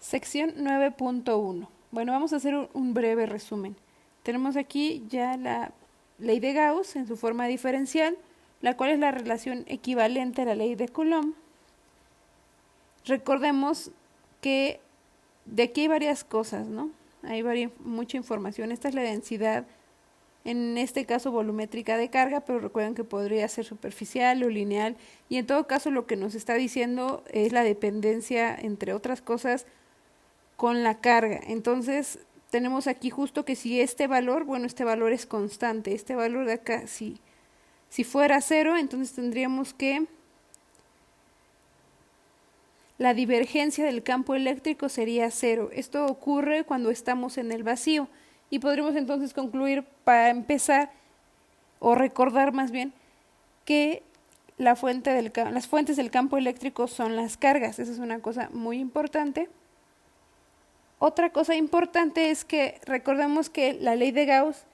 Sección 9.1. Bueno, vamos a hacer un breve resumen. Tenemos aquí ya la ley de Gauss en su forma diferencial, la cual es la relación equivalente a la ley de Coulomb. Recordemos que de aquí hay varias cosas, ¿no? Hay mucha información. Esta es la densidad, en este caso volumétrica de carga, pero recuerden que podría ser superficial o lineal, y en todo caso lo que nos está diciendo es la dependencia, entre otras cosas, con la carga. Entonces tenemos aquí justo que si este valor, bueno, este valor es constante, este valor de acá, si fuera 0, entonces tendríamos que la divergencia del campo eléctrico sería 0. Esto ocurre cuando estamos en el vacío, y podríamos entonces concluir, para empezar, o recordar más bien, que las fuentes del campo eléctrico son las cargas. Esa es una cosa muy importante. Otra cosa importante es que recordemos que la ley de Gauss,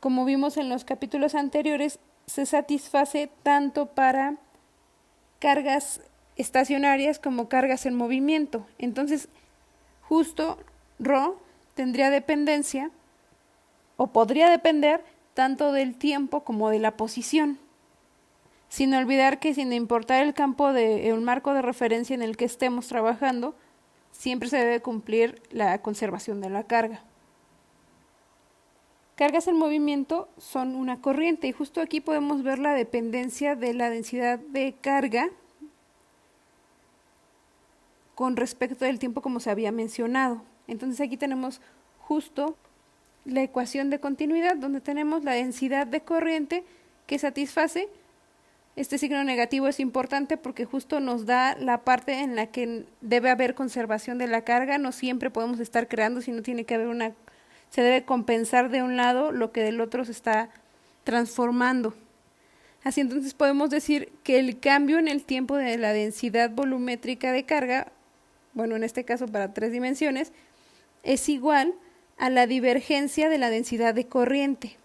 como vimos en los capítulos anteriores, se satisface tanto para cargas estacionarias como cargas en movimiento. Entonces, justo ρ tendría dependencia, o podría depender, tanto del tiempo como de la posición. Sin olvidar que, sin importar el campo de un marco de referencia en el que estemos trabajando, siempre se debe cumplir la conservación de la carga. Cargas en movimiento son una corriente, y justo aquí podemos ver la dependencia de la densidad de carga con respecto del tiempo, como se había mencionado. Entonces aquí tenemos justo la ecuación de continuidad, donde tenemos la densidad de corriente que satisface. Este signo negativo es importante porque justo nos da la parte en la que debe haber conservación de la carga. No siempre podemos estar creando, sino tiene que haber se debe compensar de un lado lo que del otro se está transformando. Así entonces podemos decir que el cambio en el tiempo de la densidad volumétrica de carga, bueno, en este caso para 3 dimensiones, es igual a la divergencia de la densidad de corriente.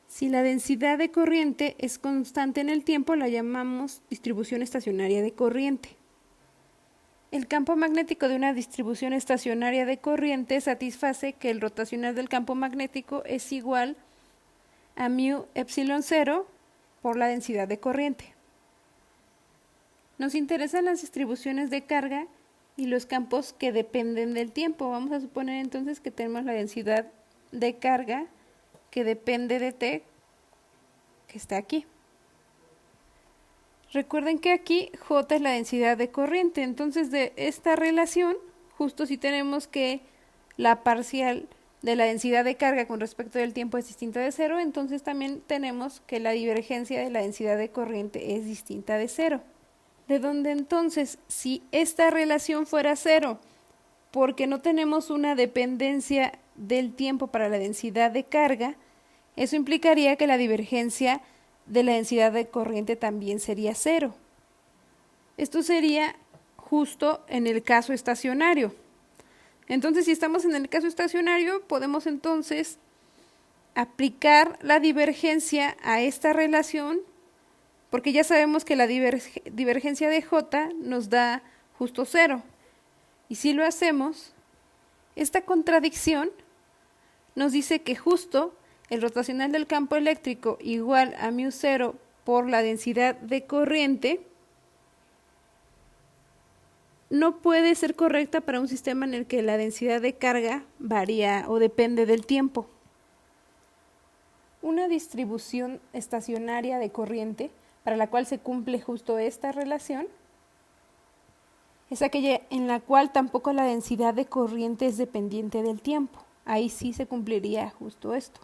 Si la densidad de corriente es constante en el tiempo, la llamamos distribución estacionaria de corriente. El campo magnético de una distribución estacionaria de corriente satisface que el rotacional del campo magnético es igual a μ epsilon 0 por la densidad de corriente. Nos interesan las distribuciones de carga y los campos que dependen del tiempo. Vamos a suponer entonces que tenemos la densidad de carga que depende de t, que está aquí. Recuerden que aquí J es la densidad de corriente, entonces de esta relación, justo si tenemos que la parcial de la densidad de carga con respecto del tiempo es distinta de 0, entonces también tenemos que la divergencia de la densidad de corriente es distinta de 0. De donde entonces, si esta relación fuera 0, porque no tenemos una dependencia del tiempo para la densidad de carga, eso implicaría que la divergencia de la densidad de corriente también sería 0. Esto sería justo en el caso estacionario. Entonces, si estamos en el caso estacionario, podemos entonces aplicar la divergencia a esta relación, porque ya sabemos que la divergencia de J nos da justo 0. Y si lo hacemos, esta contradicción nos dice que justo el rotacional del campo eléctrico igual a μ0 por la densidad de corriente no puede ser correcta para un sistema en el que la densidad de carga varía o depende del tiempo. Una distribución estacionaria de corriente para la cual se cumple justo esta relación es aquella en la cual tampoco la densidad de corriente es dependiente del tiempo. Ahí sí se cumpliría justo esto.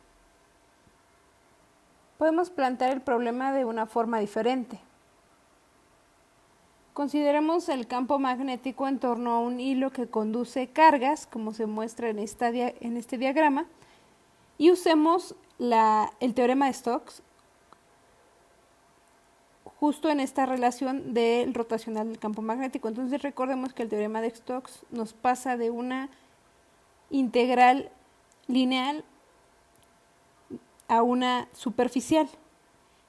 Podemos plantear el problema de una forma diferente. Consideremos el campo magnético en torno a un hilo que conduce cargas, como se muestra en este diagrama, y usemos el teorema de Stokes justo en esta relación del rotacional del campo magnético. Entonces recordemos que el teorema de Stokes nos pasa de una integral lineal a una superficial.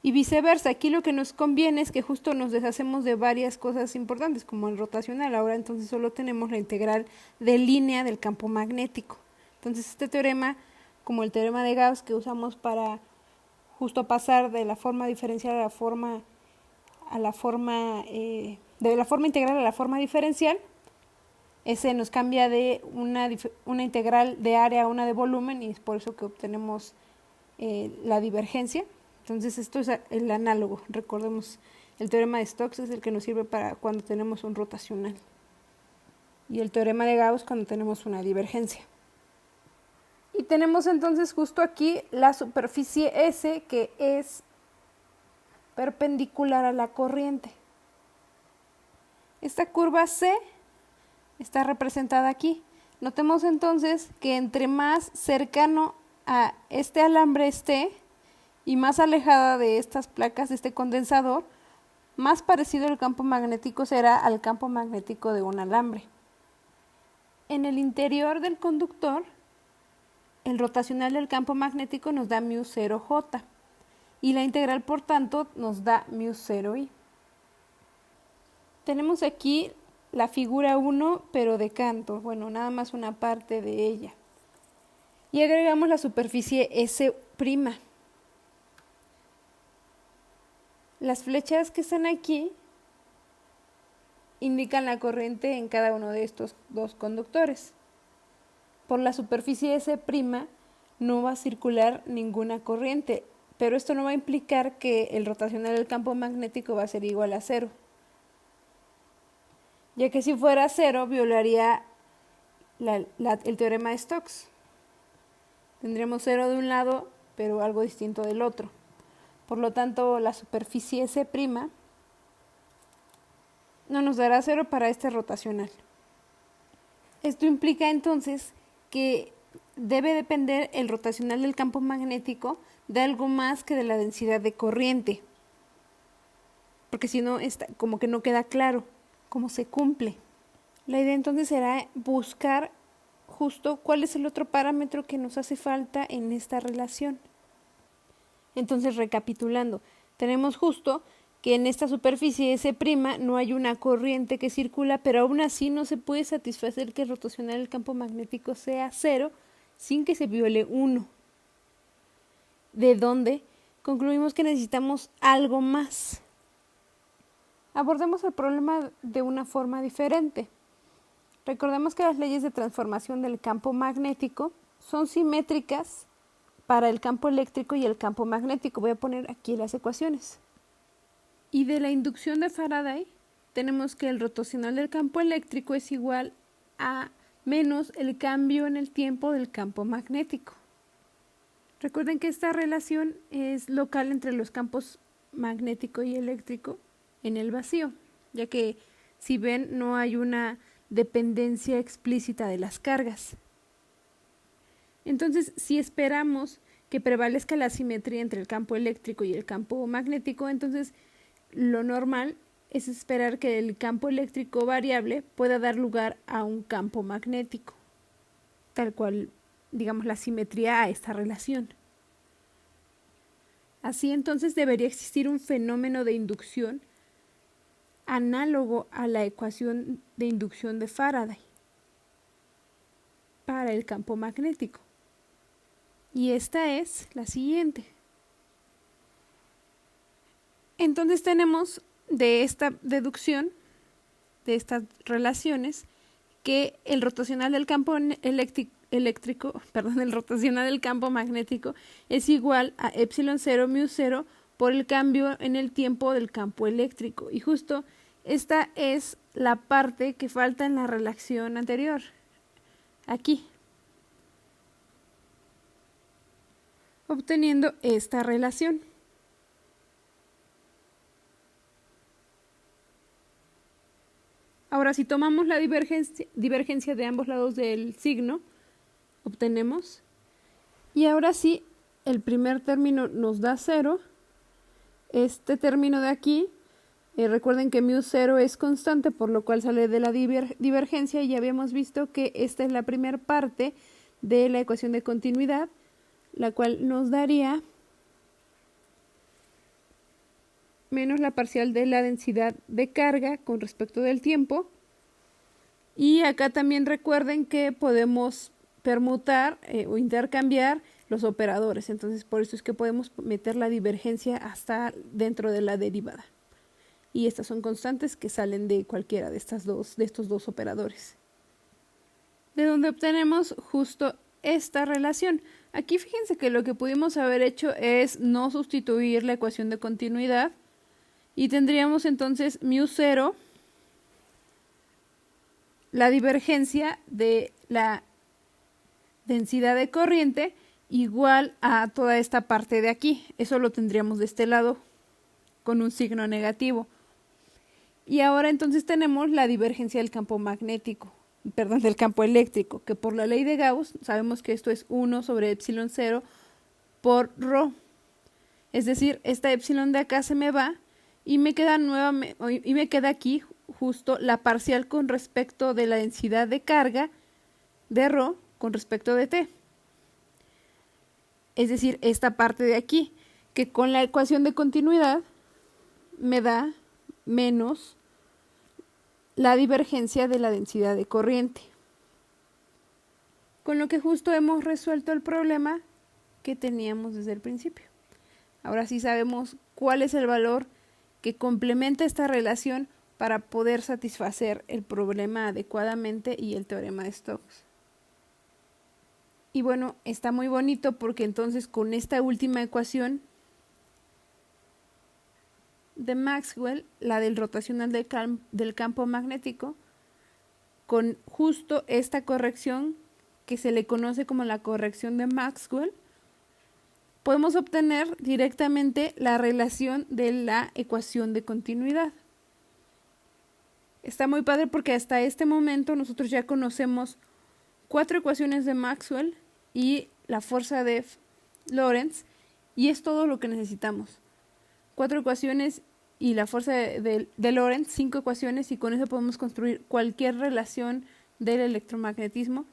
y viceversa. Aquí lo que nos conviene es que justo nos deshacemos de varias cosas importantes, como el rotacional. Ahora entonces solo tenemos la integral de línea del campo magnético. Entonces este teorema, como el teorema de Gauss que usamos para justo pasar de la forma diferencial de la forma integral a la forma diferencial, ese nos cambia de una integral de área a una de volumen, y es por eso que obtenemos la divergencia. Entonces esto es el análogo. Recordemos, el teorema de Stokes es el que nos sirve para cuando tenemos un rotacional, y el teorema de Gauss cuando tenemos una divergencia. Y tenemos entonces justo aquí la superficie S, que es perpendicular a la corriente. Esta curva C está representada aquí. Notemos entonces que entre más cercano a este alambre esté y más alejada de estas placas de este condensador, más parecido el campo magnético será al campo magnético de un alambre. En el interior del conductor, el rotacional del campo magnético nos da μ0J y la integral, por tanto, nos da μ0I. Tenemos aquí la figura 1, pero de canto, bueno, nada más una parte de ella. Y agregamos la superficie S'. Las flechas que están aquí indican la corriente en cada uno de estos dos conductores. Por la superficie S' no va a circular ninguna corriente, pero esto no va a implicar que el rotacional del campo magnético va a ser igual a 0, ya que si fuera 0 violaría el teorema de Stokes. Tendríamos 0 de un lado, pero algo distinto del otro. Por lo tanto, la superficie S' no nos dará 0 para este rotacional. Esto implica entonces que debe depender el rotacional del campo magnético de algo más que de la densidad de corriente, porque si no, como que no queda claro cómo se cumple. La idea entonces será buscar justo cuál es el otro parámetro que nos hace falta en esta relación. Entonces, recapitulando, tenemos justo que en esta superficie S' no hay una corriente que circula, pero aún así no se puede satisfacer que el rotacional del campo magnético sea 0 sin que se viole 1. ¿De dónde? Concluimos que necesitamos algo más. Abordemos el problema de una forma diferente. Recordemos que las leyes de transformación del campo magnético son simétricas para el campo eléctrico y el campo magnético. Voy a poner aquí las ecuaciones. Y de la inducción de Faraday tenemos que el rotacional del campo eléctrico es igual a menos el cambio en el tiempo del campo magnético. Recuerden que esta relación es local entre los campos magnético y eléctrico en el vacío, ya que, si ven, no hay una dependencia explícita de las cargas. Entonces, si esperamos que prevalezca la simetría entre el campo eléctrico y el campo magnético, entonces lo normal es esperar que el campo eléctrico variable pueda dar lugar a un campo magnético, tal cual, digamos, la simetría a esta relación. Así entonces debería existir un fenómeno de inducción análogo a la ecuación de inducción de Faraday para el campo magnético. Y esta es la siguiente. Entonces tenemos de esta deducción, de estas relaciones, que el rotacional del campo el rotacional del campo magnético es igual a ε0 μ0 por el cambio en el tiempo del campo eléctrico. Y justo esta es la parte que falta en la relación anterior, aquí, obteniendo esta relación. Ahora, si tomamos la divergencia de ambos lados del signo, obtenemos, y ahora sí, el primer término nos da 0, este término de aquí, recuerden que μ0 es constante, por lo cual sale de la divergencia, y ya habíamos visto que esta es la primera parte de la ecuación de continuidad, la cual nos daría menos la parcial de la densidad de carga con respecto del tiempo. Y acá también recuerden que podemos permutar o intercambiar los operadores. Entonces por eso es que podemos meter la divergencia hasta dentro de la derivada. Y estas son constantes que salen de cualquiera de estos dos operadores. De donde obtenemos justo esta relación. Aquí fíjense que lo que pudimos haber hecho es no sustituir la ecuación de continuidad y tendríamos entonces μ0, la divergencia de la densidad de corriente igual a toda esta parte de aquí. Eso lo tendríamos de este lado con un signo negativo. Y ahora entonces tenemos la divergencia del campo magnético, perdón, del campo eléctrico, que por la ley de Gauss sabemos que esto es 1 sobre epsilon 0 por ρ. Es decir, esta epsilon de acá se me va y me queda aquí justo la parcial con respecto de la densidad de carga de ρ con respecto de t. Es decir, esta parte de aquí, que con la ecuación de continuidad me da menos la divergencia de la densidad de corriente. Con lo que justo hemos resuelto el problema que teníamos desde el principio. Ahora sí sabemos cuál es el valor que complementa esta relación para poder satisfacer el problema adecuadamente y el teorema de Stokes. Y bueno, está muy bonito porque entonces con esta última ecuación de Maxwell, la del rotacional del campo magnético, con justo esta corrección que se le conoce como la corrección de Maxwell, podemos obtener directamente la relación de la ecuación de continuidad. Está muy padre porque hasta este momento nosotros ya conocemos 4 ecuaciones de Maxwell y la fuerza de Lorentz, y es todo lo que necesitamos. 4 ecuaciones y la fuerza de Lorentz, 5 ecuaciones, y con eso podemos construir cualquier relación del electromagnetismo.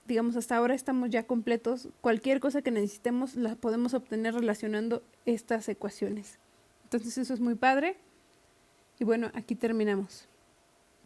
Digamos, hasta ahora estamos ya completos. Cualquier cosa que necesitemos la podemos obtener relacionando estas ecuaciones. Entonces eso es muy padre. Y bueno, aquí terminamos.